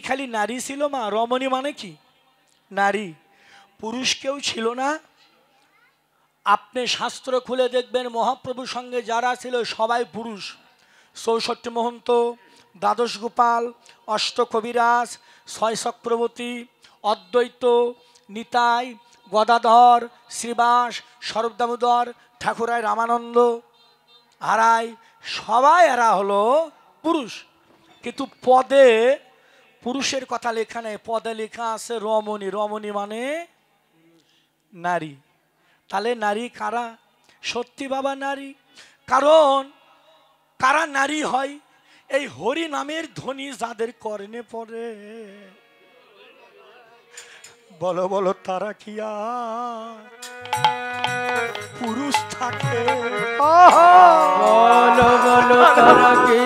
খালি নারী ছিল মা। রমণী মানে কি? নারী, পুরুষ কেউ ছিল না। আপনি শাস্ত্র খুলে দেখবেন মহাপ্রভুর সঙ্গে যারা ছিল সবাই পুরুষ। 64 মহন্ত, দ্বাদশ গোপাল, অষ্ট কবিরাজ, 6 চক্রবর্তী, অদ্বৈত, নিতাই, গদাধর, শ্রীবাস, স্বরূপ দামোদর, ঠাকুরাই রামানন্দ, হারাই, সবাই এরা হলো পুরুষ। কিন্তু পদে পুরুষের কথা লেখা নেই, পদে লেখা আছে রমণী। রমণী মানে নারী। তাহলে নারী কারা? সত্যি বাবা নারী। কারণ কারা নারী হয়? এই হরি নামের ধ্বনি যাদের কর্ণে পড়ে, বলো বলো তারা কি আর পুরুষ থাকে? বলো বলো তারা কি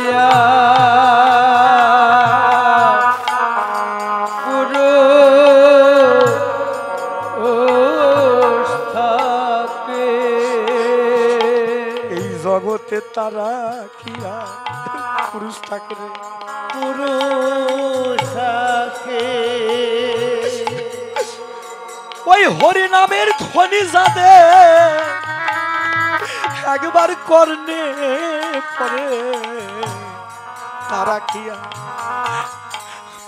পুরুষ থাকে? এই জগতে তারা কি আর পুরুষ থাকে রে? পুরুষ থাকে। ওই হরি নামের ধ্বনি যাদের একবার কর্ণে পড়ে, তারা কি আর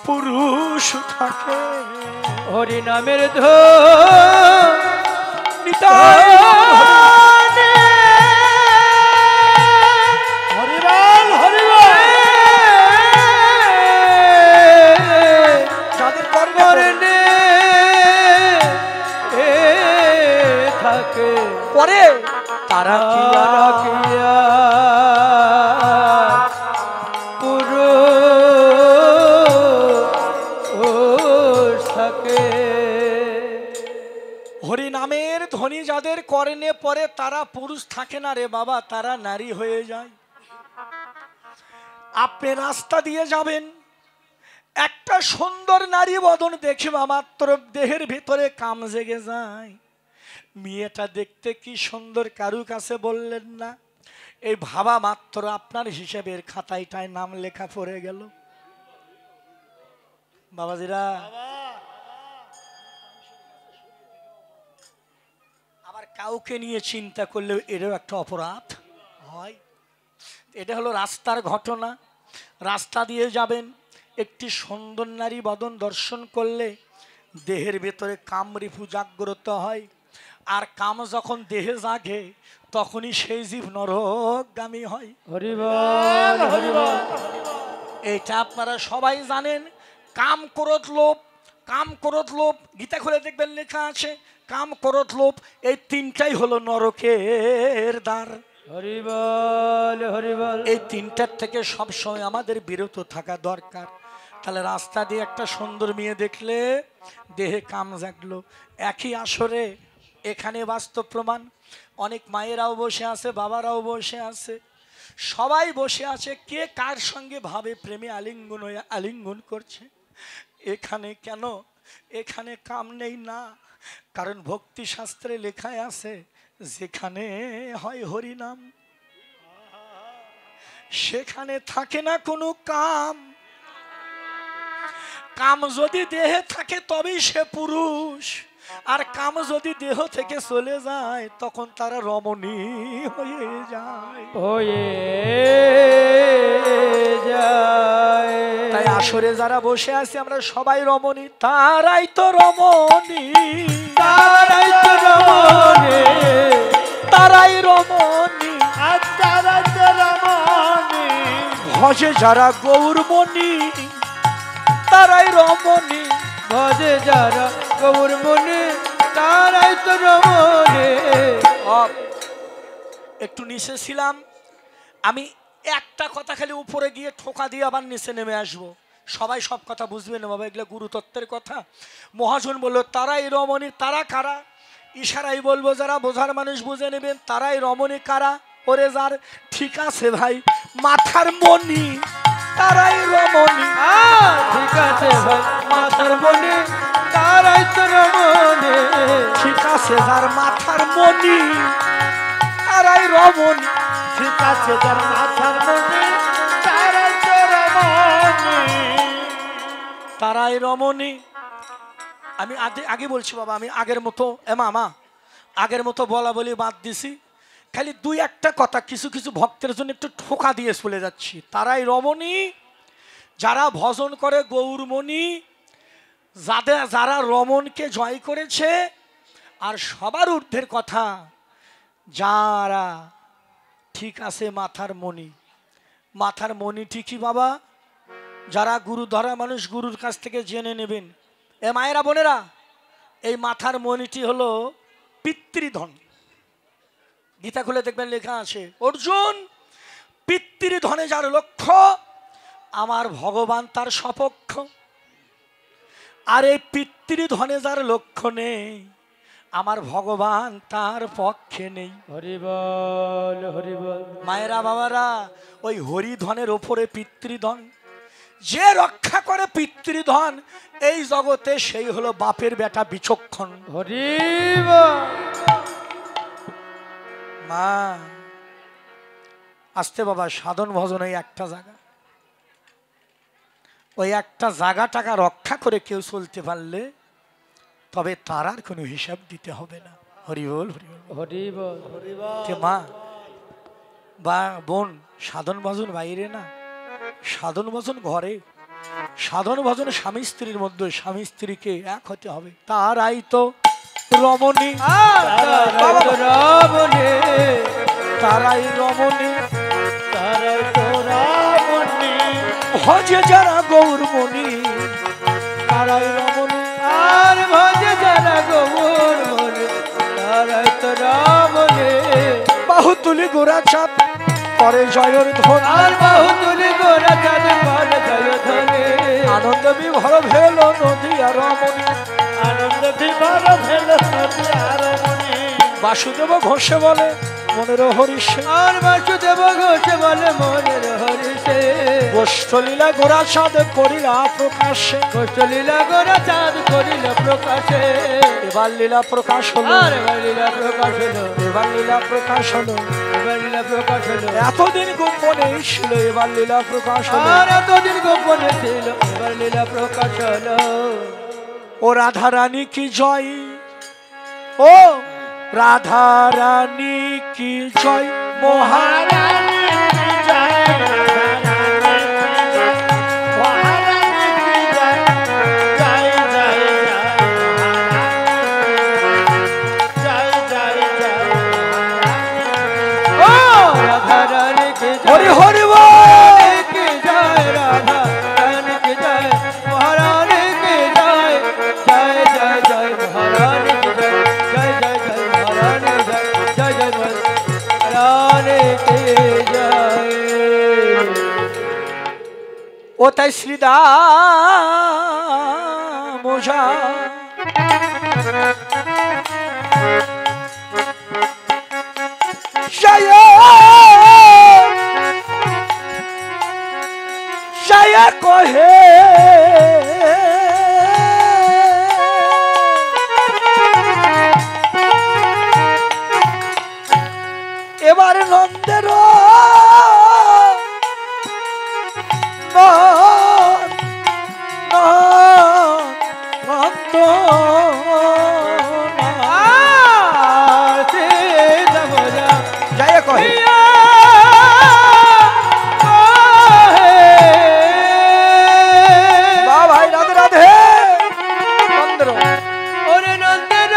পুরুষ থাকে? হরি নামের ধ্বনি হরিবল হরিবল যাদের কর্ণে থাকে পরে, তারা কি আর পুরুষ থাকে? হরি নামের ধ্বনি যাদের কর্ণে পড়ে তারা পুরুষ থাকে না রে বাবা, তারা নারী হয়ে যায়। আপনি রাস্তা দিয়ে যাবেন, একটা সুন্দর নারী বদন দেখে মাত্র দেহের ভিতরে কাম জেগে যায়। মেয়েটা দেখতে কি সুন্দর, কারু কাছে বললেন না, এই ভাবা মাত্র আপনার হিসেবের খাতাইটায় নাম লেখা পড়ে গেল। বাবাজিরা, আবার কাউকে নিয়ে চিন্তা করলেও এরও একটা অপরাধ হয়। এটা হলো রাস্তার ঘটনা। রাস্তা দিয়ে যাবেন, একটি সুন্দর নারী বদন দর্শন করলে দেহের ভেতরে কামরিপু জাগ্রত হয়। আর কাম যখন দেহে জাগে তখনই সেই জীব নরকগামী হয়। হরিবল হরিবল। এটা আপনারা সবাই জানেন। কাম ক্রোধ লোভ, কাম ক্রোধ লোভ, গীতা খুলে দেখবেন লেখা আছে কাম ক্রোধ লোভ, এই তিনটাই হলো নরকের দ্বার। হরিবল হরিবল। এই তিনটার থেকে সবসময় আমাদের বিরত থাকা দরকার। তাহলে রাস্তা দিয়ে একটা সুন্দর মেয়ে দেখলে দেহে কাম জাগলো। একই আসরে এখানে বাস্তব প্রমাণ। অনেক মায়েরাও বসে আছে, বাবারাও বসে আছে, সবাই বসে আছে। কে কার সঙ্গে ভাবে প্রেমে আলিঙ্গন হয়ে আলিঙ্গন করছে। এখানে কেন? এখানে কাম নেই না, কারণ ভক্তি শাস্ত্রে লেখায় আছে যেখানে হয় হরিনাম সেখানে থাকে না কোনো কাম। কাম যদি দেহে থাকে তবেই সে পুরুষ, আর কাম যদি দেহ থেকে চলে যায় তখন তারা রমণী হয়ে যায়। তাই আসরে যারা বসে আছে আমরা সবাই রমণী। তারাই তো রমণী, তারাই তো রমণী, তারাই রমণী, তারাই তো রমণী। ভজে যারা গৌরমণি তারাই রমণী, ভজে যারা গৌরমণি তারাই তো রমণী। একটু নিচে ছিলাম আমি, একটা কথা খালি উপরে গিয়ে ঠোকা দিয়ে আবার নিচে নেমে আসবো। সবাই সব কথা বুঝবে না বাবা, এগুলো গুরুতত্ত্বের কথা। মহাজন বললো তারাই রমণী। তারা কারা? ইশারাই বলবো, যারা বোঝার মানুষ বুঝে নেবেন। তারাই রমণী কারা? ওরে যার ঠিক আছে ভাই মাথার মণি, তারাই রমণী। ঠিক আছে ভাই মাথার মণি তারাই তো রমণী। ঠিক আছে যার মাথার মণি তারাই রমণী। ঠিক আছে যার মাথার মণি তারাই তো রমণী। তারাই রমণী। আমি আগে বলছি বাবা, আমি আগের মতো মামা আগের মতো বলা বলি বাদ দিছি, খালি দুই একটা কথা কিছু কিছু ভক্তের জন্য একটু ঠোকা দিয়ে চলে যাচ্ছি। তারাই রমণী যারা ভজন করে গৌরমণি, যারা রমণকে জয় করেছে। আর সবার ঊর্ধ্বের কথা, যারা ঠিক আছে মাথার মণি। মাথার মণি ঠিকই বাবা, যারা গুরু ধরা মানুষ গুরুর কাছ থেকে জেনে নেবেন। মায়েরা বোনেরা, এই মাথার মণিটি হলো পিতৃধন। গীতা খুলে দেখবেন লেখা আছে, অর্জুন পিতৃধনে যার লক্ষ্য, আমার ভগবান তার সপক্ষ। আর এই পিতৃধনে যার লক্ষ্য নেই, আমার ভগবান তার পক্ষে নেই। হরি বল হরি বল। মায়েরা বাবারা, ওই হরিধনের ওপরে পিতৃধন, যে রক্ষা করে পিতৃধন এই জগতে, সেই হলো বাপের বেটা বিচক্ষণ। হরি বল। মা আসতে বাবা, সাধন ভজন এই একটা জায়গা, ওই একটা জায়গাটাকে রক্ষা করে কেউ চলতে পারলে তবে তার আর কোনো হিসাব দিতে হবে না। হরি বল হরি বল হরি বল হরি বল। মা বা বোন, সাধন ভজন বাইরে না, সাধন ভজন ঘরে। সাধন ভজন স্বামী স্ত্রীর মধ্যে, স্বামী স্ত্রীকে এক হতে হবে। তারাই তো রমণী, রমণী তারাই রমণী, তারাই তো রমণী। ভজে যারা গৌরমণি, তারাই রমণী। আর ভজে যারা গৌরমণি, তারাই তো রমণী। বাহু তুলি গোরা চাঁদ করে জয়ের ধন, আর বাহু তুলি গোরা চাঁদ করে জয় ধ্বনি। আনন্দ বিভর ভেল নদী আর রমণী, আনন্দ বিভর ভেল নদী আর রমণী। বাসুদেব ঘোষে বলে মনের হরিষে, আর বাসুদেব ঘোষে বলে মনের হরিষে। গোষ্ঠলীলা গোরা চাঁদ করিলা প্রকাশে, গোষ্ঠলীলা গোরা চাঁদ করিল প্রকাশে। এবার লীলা প্রকাশ হলো, আর এবার লীলা প্রকাশ হলো, এবার লীলা প্রকাশ হলো। এবার লীলা প্রকাশ হলো। এতদিন গোপনে ছিল, এবার লীলা প্রকাশ হলো। আর এতদিন গোপনে ছিল, এবার লীলা প্রকাশ হলো। ও রাধা রানী কি জয়, ও রাধা রানী কি জয়, মহারানী কি জয়, মহারানী কি জয়, জয় জয় জয় জয় জয়। ও রাধা রানী কি জয়, হরি হরি বল। রানী কি জয়, রাধা রানী কি জয়, মহারানী কি জয়, জয় জয় জয় মহারানী কি জয়, জয় জয় জয় মহারানী জয়, জয় জয় মহারানী কি জয়। ও তাই শ্রীদাম ওঝা জয় জয় কহে, এবার নন্দের জয় কহে, বা ভাই রাধে রাধে নন্দের। ওরে নন্দের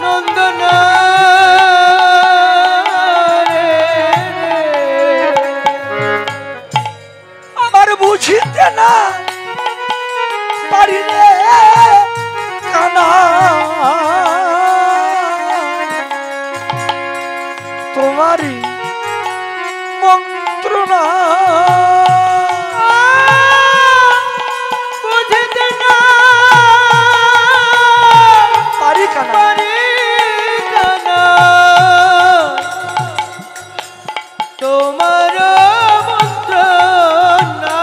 নন্দন আমার বুঝিতে না পারি রে কানা, তোমারই মন্ত্রণা বুঝতে না পারি কানা, পারি কানা। তোমার মন্ত্রণা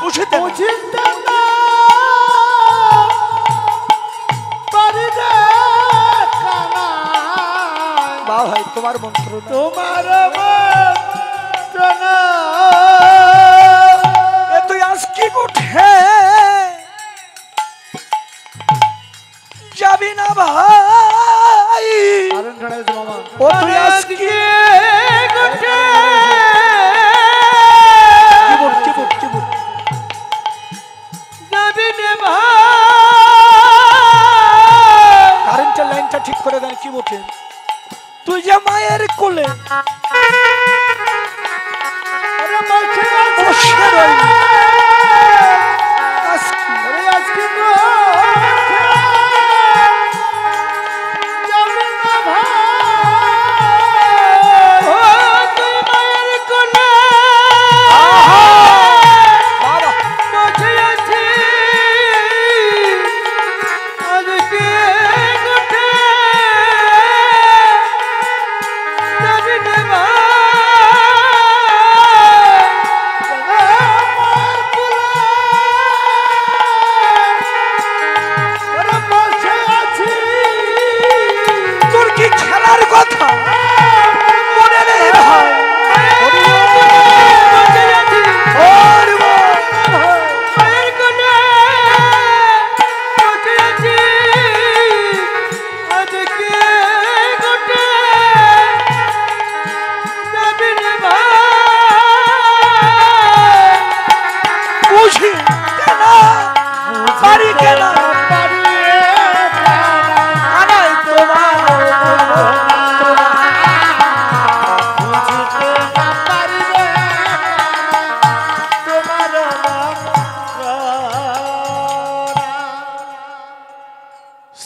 বুঝিতে বুঝতে না ভাই আরন ঠাড়াইছে মামা ও তুই আজকে কি বল কারেন্টের লাইনটা ঠিক করে দেন কি বলছেন তুই যে মায়ের কোলে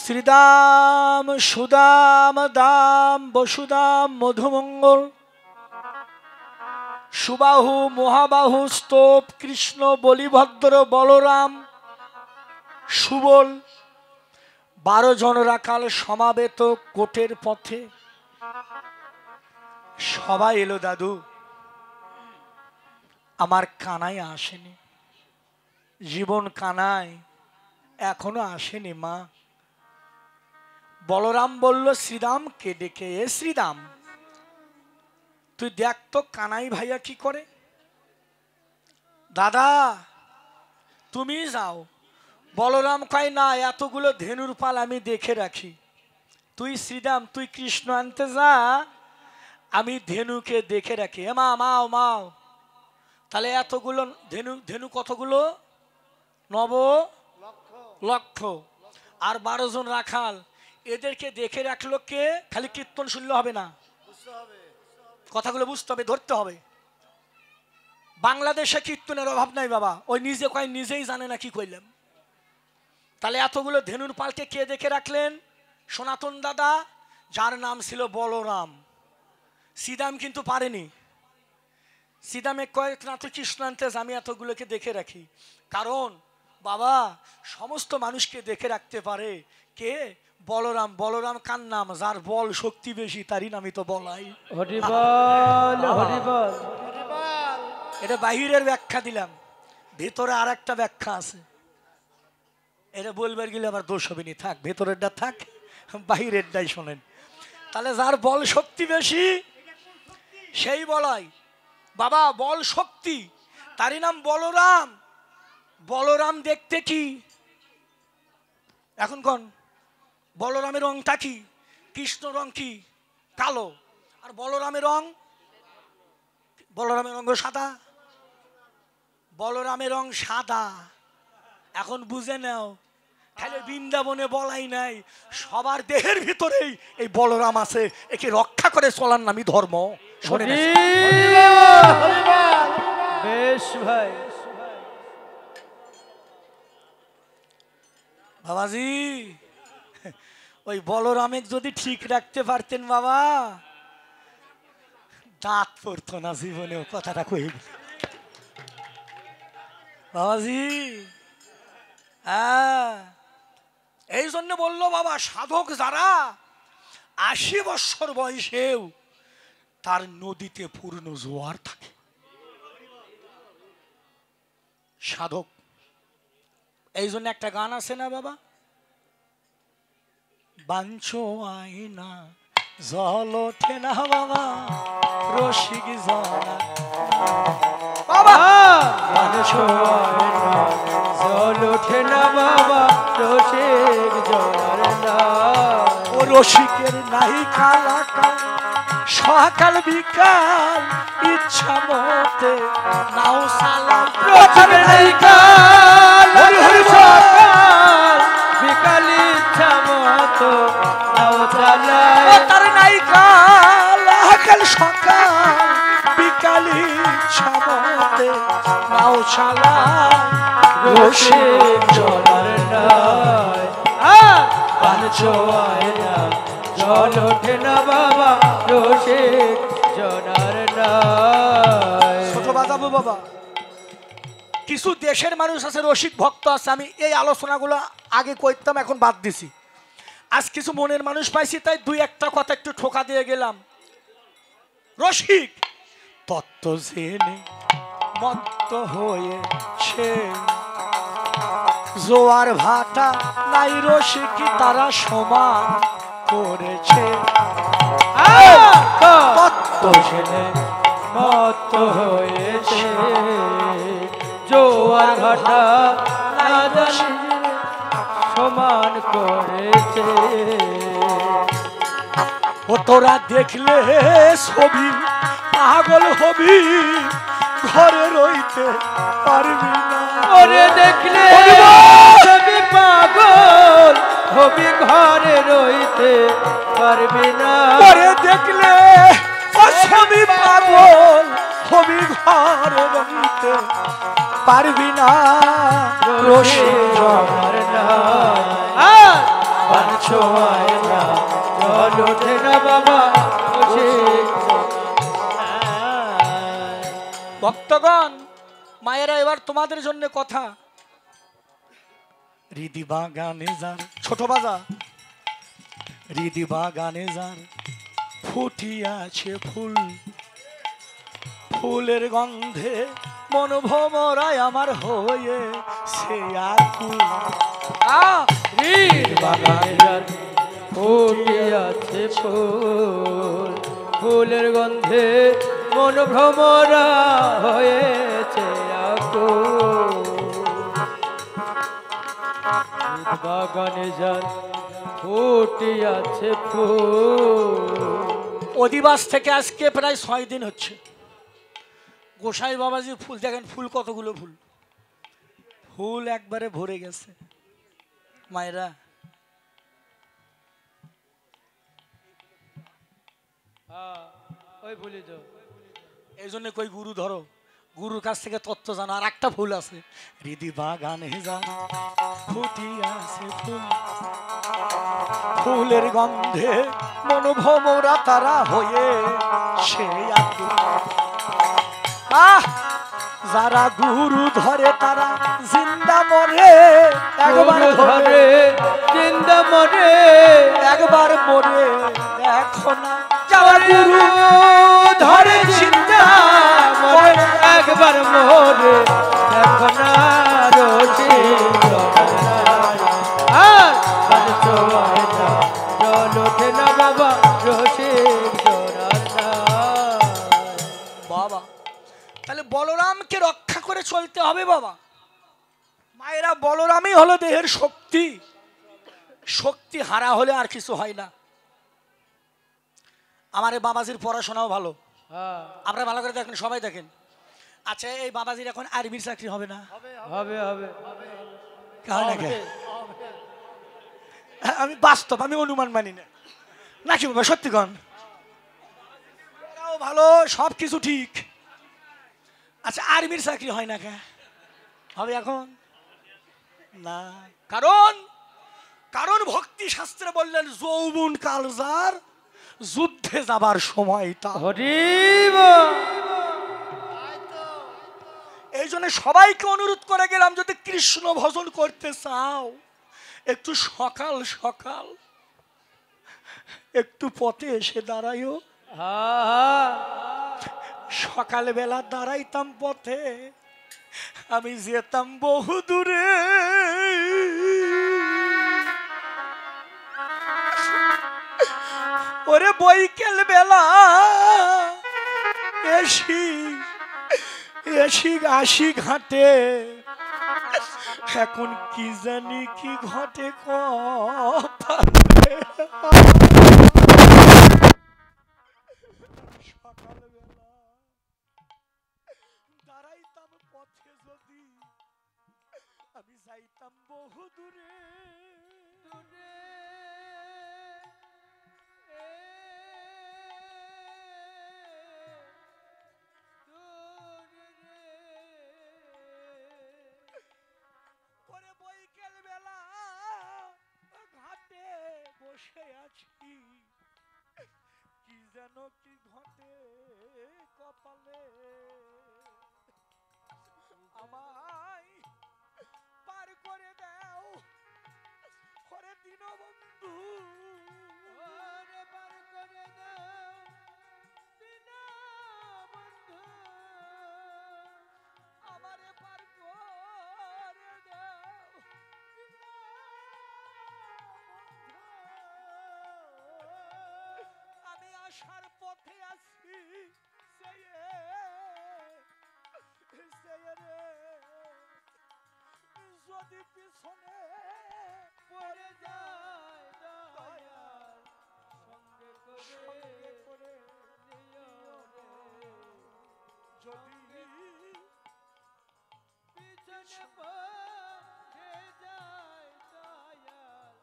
শ্রীদাম সুদাম দাম বসুদাম মধুমঙ্গল সুবাহু মহাবাহু স্তোপ কৃষ্ণ বলিভদ্র বলরাম সুবল 12 জন রাখাল সমাবেত কোটের পথে সবাই এলো দাদু আমার কানাই আসেনি জীবন কানাই এখনো আসেনি মা বলরাম বলল শ্রীদামকে ডেকে এ শ্রীদাম তুই দেখ তো কানাই ভাইয়া কি করে দাদা তুমি যাও বলরাম কয় না এতগুলো ধেনুর পাল আমি দেখে রাখি তুই শ্রীদাম তুই কৃষ্ণ আনতে যা আমি ধেনুকে দেখে রাখি মা মাও মাও তাহলে এতগুলো ধেনু ধেনু কতগুলো 9 লক্ষ আর 12 জন রাখাল এদেরকে দেখে রাখলো কে খালি কীর্তন শুনলে হবে না কথাগুলো বুঝতে হবে ধরতে হবে বাংলাদেশে কীর্তনের অভাব নাই বাবা ওই নিজে কয় নিজেই জানে না কি কইলাম তাহলে এতগুলো ধেনুর পালকে কে দেখে রাখলেন সনাতন দাদা যার নাম ছিল বলরাম শ্রীদাম কিন্তু পারেনি শ্রীদামে কয়েক না তো কৃষ্ণ আনতে আমি এতগুলোকে দেখে রাখি কারণ বাবা সমস্ত মানুষকে দেখে রাখতে পারে কে বলরাম বলরাম কার নাম যার বল শক্তি বেশি তারই নামই তো বলাই হরি বল হরি বল এটা বাহিরের ব্যাখ্যা দিলাম ভেতরে আর একটা ব্যাখ্যা আছে এটা বলবার গেলে আবার দোষ হবে নি থাক ভেতরেরটা থাক বাহিরেরটাই শোনেন তাহলে যার বল শক্তি বেশি সেই বলাই বাবা বল শক্তি তারই নাম বলরাম বলরাম দেখতে কি এখন কোন বলরামের রংটা কি কৃষ্ণ রং কি কালো আর বলরামের রং সাদা বলরামের রং সাদা এখন বুঝে নাও খালি বৃন্দাবনে বলাই নাই সবার দেহের ভিতরেই এই বলরাম আছে একে রক্ষা করে চলার নামই ধর্ম শুনে বেশ ভাই বাবাজি ওই বলরামের যদি ঠিক রাখতে পারতেন বাবা দাঁত পড়তো না জীবনেও কথাটা কই বাবাজি এই জন্য বললো বাবা সাধক যারা 80 বছর বয়সেও তার নদীতে পূর্ণ জোয়ার থাকে সাধক এই জন্য একটা গান আছে না বাবা বাঞ্ছো আয়না জল ওঠে না বাবা রসিক জলা বাবা বাঞ্ছো আয়না জল ওঠে না বাবা রসিক জলা রসিকের নাই কালাকাল, সকাল বিকাল ইচ্ছা মতে নাও সালাম। রসিকের নাই কালাকাল, সকাল বিকাল ইচ্ছা মতো নাও চালায়। ও তার নাই কালাকাল, সকাল বিকাল ইচ্ছা মতে নাও চালায়। রসিক জনার নাই পান ছোঁয়ায় না, জল ওঠে না বাবা রসিক জনার নাই। ছোট বাজাবো বাবা, কিছু দেশের মানুষ আছে রসিক ভক্ত আছে, আমি এই আলোচনাগুলো আগে করতাম এখন বাদ দিছি। আজ কিছু মনের মানুষ পাইছি তাই দুই একটা কথা একটু ঠোকা দিয়ে গেলাম। রসিক তত্ত্ব জেনে মত্ত হয়েছে, জোয়ার ভাটা নাই রসিক তারা সমান করেছে। তত্ত্ব জেনে মত্ত হয়েছে, জোয়ার ভাটা না জানি সমান করেছে। ও তোরা দেখলে ছবি পাগল হবি, ঘরে রইতে পারবি না। ওরে দেখলে ছবি পাগল হবি, ঘরে রইতে পারবি না। ওরে দেখলে ও ছবি পাগল হবি, ঘরে রইতে পারবি না। রসিক জনার নাই পান ছোঁয়ায় না, জল ওঠে না বাবা রসিক জনার নাই। ভক্তগণ মায়েরা, এবার তোমাদের জন্য কথা। হৃদি বাগানে যার, ছোট বাজা, হৃদি বাগানে যার ফুটিয়াছে ফুল, ফুলের গন্ধে মন ভমরায় আমার হয়ে সে আকুল। হৃদ বাগানে যার ফুটিয়াছে ফুল, ফুলের গন্ধে মন ভ্রমরা হয়েছে আকুল। হৃদ বাগানে যার ফুটিয়াছে ফুল। অধিবাস থেকে আজকে প্রায় 6 দিন হচ্ছে। গোসাই বাবাজি ফুল দেখেন, ফুল কতগুলো ফুল, ফুল একবারে ভরে গেছে। মায়েরা ওই ভুলি তো, এই জন্য কই গুরু ধরো, গুরুর কাছ থেকে তত্ত্ব জানো। আর একটা ফুল আছে, হৃদি বাগানে যান ফুটিয়াছে ফুল, ফুলের গন্ধে মন ভমরা তারা হয়ে সে আকুল। যারা গুরু ধরে তারা জিন্দা মরে, একবার ধরে জিন্দা মরে, একবার মরে দেখো না। যারা গুরু ধরে জিন্দা মরে, একবার মরে দেখো না। রসিক জনার আর পান ছোঁয়ায় না, জল ওঠে না বাবা রসিক জনার। বাবা তাহলে বলরামকে রক্ষা করে চলতে হবে বাবা। মায়েরা, বলরামই হলো দেহের শক্তি, শক্তি হারা হলে আর কিছু হয় না। আমার এই বাবাজির পড়াশোনাও ভালো, আপনারা ভালো করে দেখেন, সবাই দেখেন। আচ্ছা, এই বাবাজির এখন আর্মির চাকরি হবে না? হবে হবে, আমি বাস্তব, আমি অনুমান মানি না, নাকি বাবা? সত্যি কন, ভালো, সব কিছু ঠিক। আচ্ছা, আর্মির চাকরি হয় না কে? হবে এখন না। কারণ কারণ ভক্তি শাস্ত্রে বললেন যৌবন কাল যার, যুদ্ধে যাবার সময়টা। এই জন্য সবাইকে অনুরোধ করে গেলাম, যদি কৃষ্ণ ভজন করতে চাও একটু সকাল সকাল একটু পথে এসে দাঁড়াইও। সকালবেলা দাঁড়াইতাম পথে, আমি যেতাম বহু দূরে। ওরে বৈকাল বেলা এসি আসি ঘাটে, এখন কি জানি কি ঘটে কপালে। সকালবেলা দাঁড়াইতাম পথে যদি আমি যাইতাম বহু দূরে দূরে পরে বৈকাল বেলা ঘাটে বসে আছি, কি যেন কি ঘটে কপালে। আমায় পার করে দাও ওরে দীনবন্ধু, ওরে পার করে দাও দীনবন্ধু, আমারে পার করে দাও আমি আসার পথে আছি সেই রে, যদি পিছনে পড়ে যায় দয়াল সঙ্গে করে নিও রে, যদি পিছনে পড়ে যায় দয়াল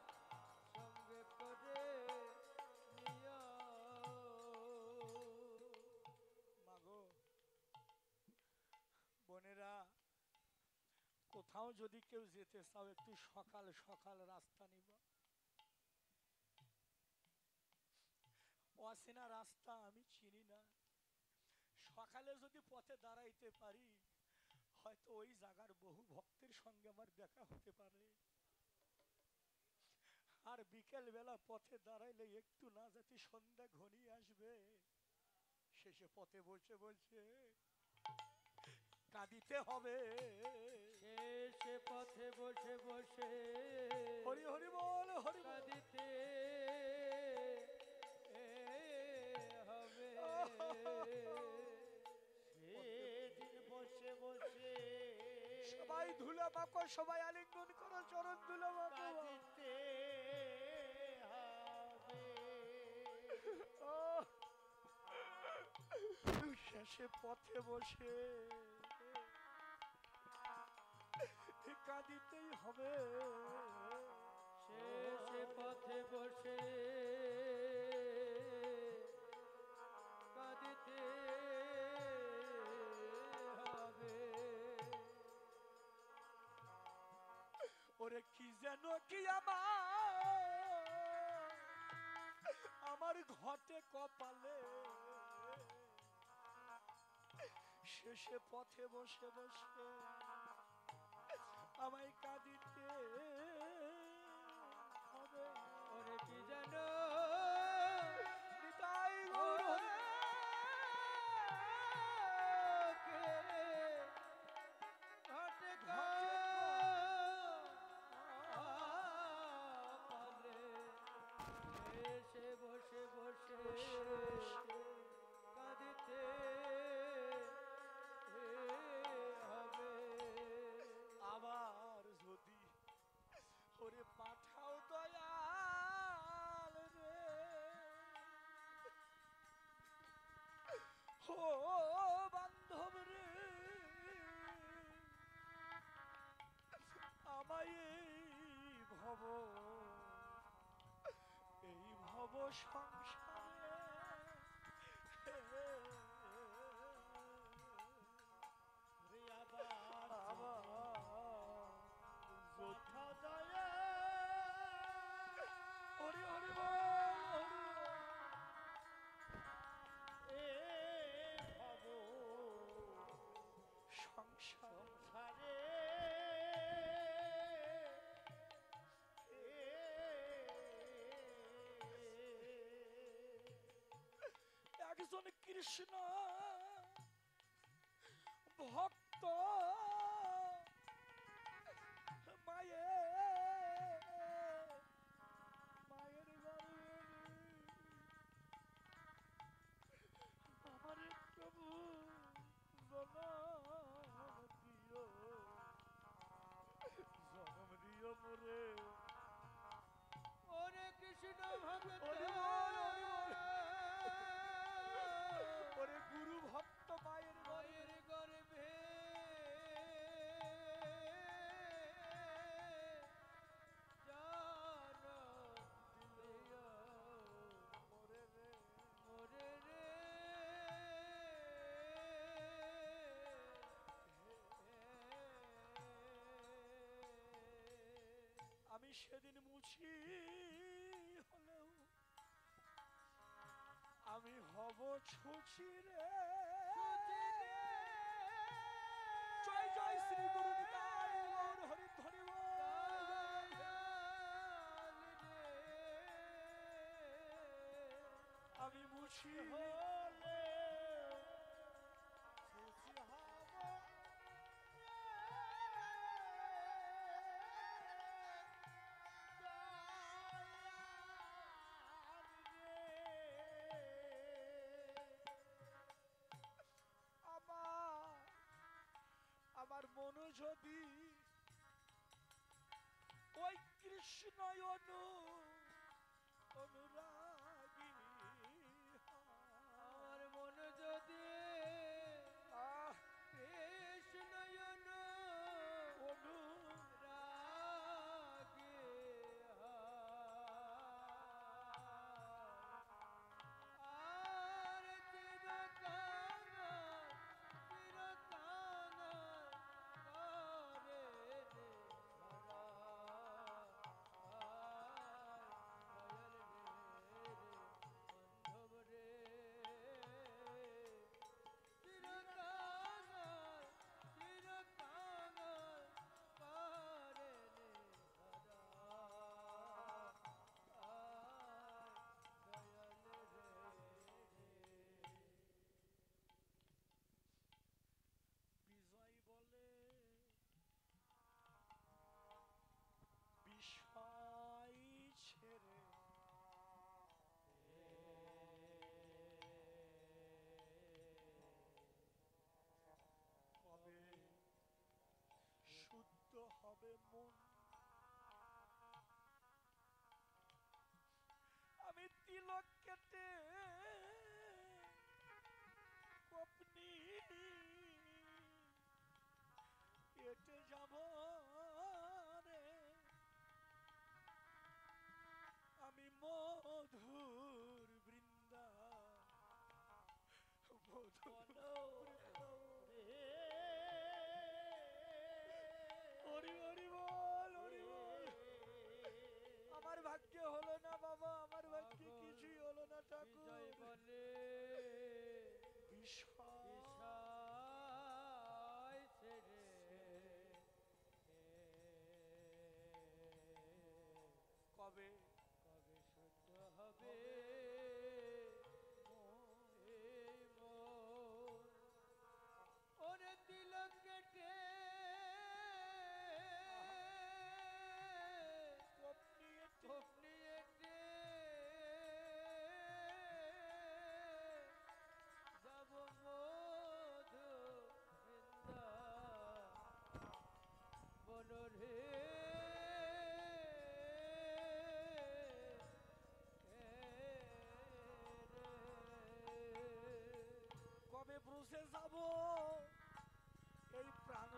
সঙ্গে করে নিও। মাগো বোনেরা, কোথাও যদি কেউ যেতে চাও একটু সকাল সকাল রাস্তা নিবা। অচেনা রাস্তা আমি চিনি না, সকালে যদি পথে দাঁড়াইতে পারি হয়তো ওই জায়গার বহু ভক্তের সঙ্গে আমার দেখা হতে পারে। আর বিকেল বেলা পথে দাঁড়াইলে একটু না যাতে সন্ধ্যা ঘনিয়ে আসবে, শেষে পথে বসে বসে কাঁদিতে হবে। শেষে পথে বসে বসে হরি হরি বল হরি বল। কাঁদিতে হবে, সেদিন বসে বসে সবাই ধুলা মাখো, সবাই আলিঙ্গন করো, চরণ ধুলা মাখো। কাঁদিতে হবে। শেষে পথে বসে কাঁদিতেই হবে। শেষে পথে বসে কাঁদিতে হবে। ওরে কি যেন কি আমার ঘটে কপালে, শেষে পথে বসে বসে আমায় কাঁদিতে হবে। ওরে কি যেন নিতাই গৌর হরি। ঘটে কপালে, এসে বসে বসে কাঁদিতে হবে। আবার যদি ওরে পাঠাও দয়াল রে, ও বান্ধব রে, আমায় এই ভব সংসারে হরি হরি বল সংসারে একজন কৃষ্ণ ভক্ত মায়ের গর্ভে আমারে প্রভু জনম দিও, ওরে ওরে কৃষ্ণ ভক্ত ওরে বল, ওরে বল। ওরে গুরু ভক্ত মায়ের গর্ভে মায়ের গর্ভে জন্ম দিল ওরে রে মোরে রে আমি সেদিন মুছি হলেও আমি হব ছুচি রে। জয় জয় শ্রী গুরু নিতাই গৌর হরি ধরি বল। আমি মুছি হলে ছুচি হব আমার মন যদি ওই কৃষ্ণ অনুরাগী আমার মন যদি আহ কৃষ্ণ রাগে আর চিরকাল করে রে ধরা দয়াল রে বন্ধব রে চিরকাল করে রে ধরা দয়াল রে বিজয় বলে বিষয় ছেড়ে কবে শুদ্ধ হবে মন। আমি তিলক কেটে কপনি এটে যাব রে। আমি মধুর বৃন্দা হরি হরি বল, হরি বল। আমার ভাগ্যে হলো না বাবা, আমার ভাগ্যে কিছুই হলো না ঠাকুর। বিজয় বলে বিষয় বিষয় ছেড়ে কবে কবে শুদ্ধ হবে এই মন ওরে তিলক কেটে স্বপ্নে এটে যাব মধু বৃন্দা বনরে কবে ব্রুসে যাব এই প্রাণ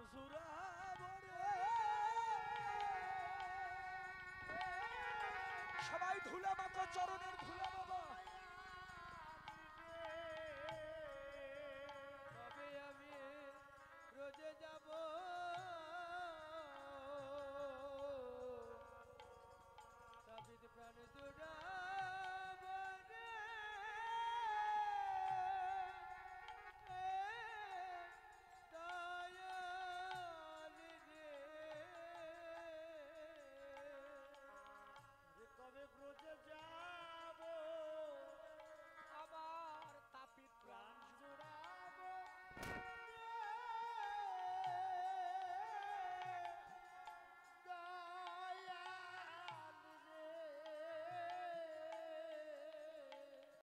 সবাই ধুলা মাথা চরণ